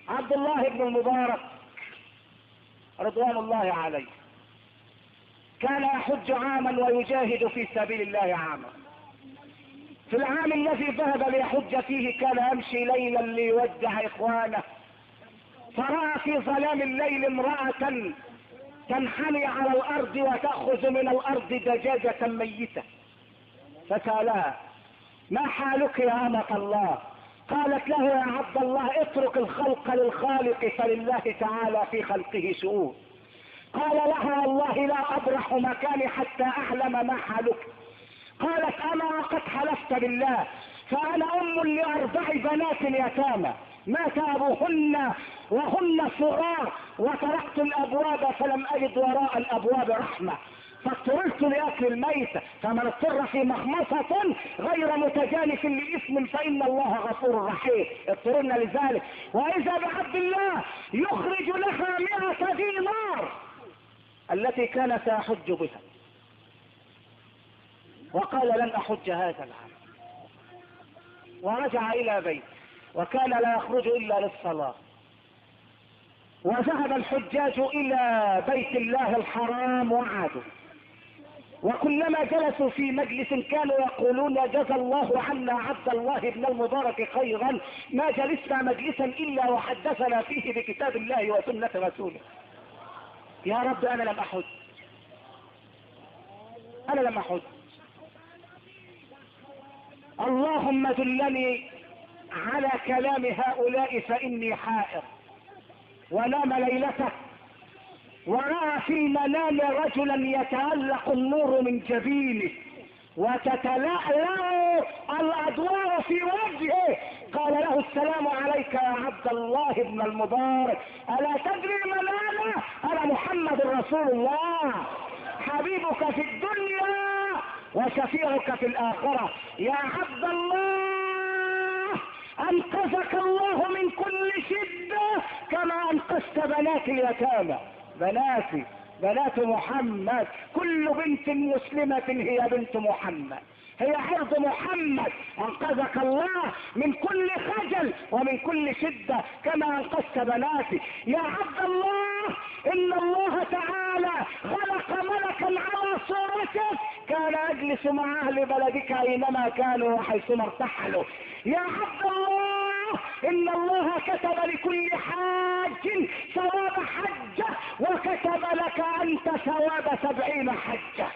عبد الله بن المبارك رضوان الله عليه كان يحج عاما ويجاهد في سبيل الله عاما. في العام الذي ذهب ليحج فيه كان يمشي ليلا ليودع اخوانه، فرأى في ظلام الليل امرأة تنحني على الارض وتأخذ من الارض دجاجة ميتة، فسألها: ما حالك يا أمة الله؟ قالت له: يا عبد الله اترك الخلق للخالق فلله تعالى في خلقه شؤون. قال لها: والله لا أبرح مكاني حتى أعلم ما حالك. قالت: أما قد حلفت بالله، فأنا أم لأربع بنات يتامى مات أبوهن وهن صغار، وطرقت الأبواب فلم أجد وراء الأبواب رحمة، فاضطررت لأكل الميتة، فمن اضطر في مخمصة غير متجانف لإثم فإن الله غفور رحيم. اضطررنا لذلك. وإذا بعبد الله يخرج لها 100 دينار التي كان سيحج بها، وقال: لن أحج هذا العام، ورجع إلى بيته، وكان لا يخرج إلا للصلاة. وذهب الحجاج إلى بيت الله الحرام وعادوا، وكلما جلسوا في مجلس كانوا يقولون: جزى الله عنا عبد الله بن المبارك خيرا، ما جلسنا مجلسا إلا وحدثنا فيه بكتاب الله وسنة رسوله. يا رب أنا لم أحج، أنا لم أحج، اللهم دلني على كلام هؤلاء فإني حائر. ونام ليلته ورأى في المنام رجلا يتألق النور من جبينه وتتلألأ الأضواء في وجهه. قال له: السلام عليك يا عبد الله بن المبارك، ألا تدري من أنا؟ أنا محمد رسول الله، حبيبك في الدنيا وشفيعك في الآخرة. يا عبد الله أنقذك الله من كل شدة كما أنقذت بنات اليتامى. بناتي بنات محمد، كل بنت مسلمة هي بنت محمد، هي عرض محمد. أنقذك الله من كل خجل ومن كل شدة كما أنقذت بناتي. يا عبد الله إن الله تعالى خلق ملكا على صورته كان يجلس مع أهل بلدك أينما كانوا وحيثما ارتحلوا. يا عبد الله إن الله كتب لكل حاج ثواب حجة، وكتب لك أنت ثواب 70 حجة.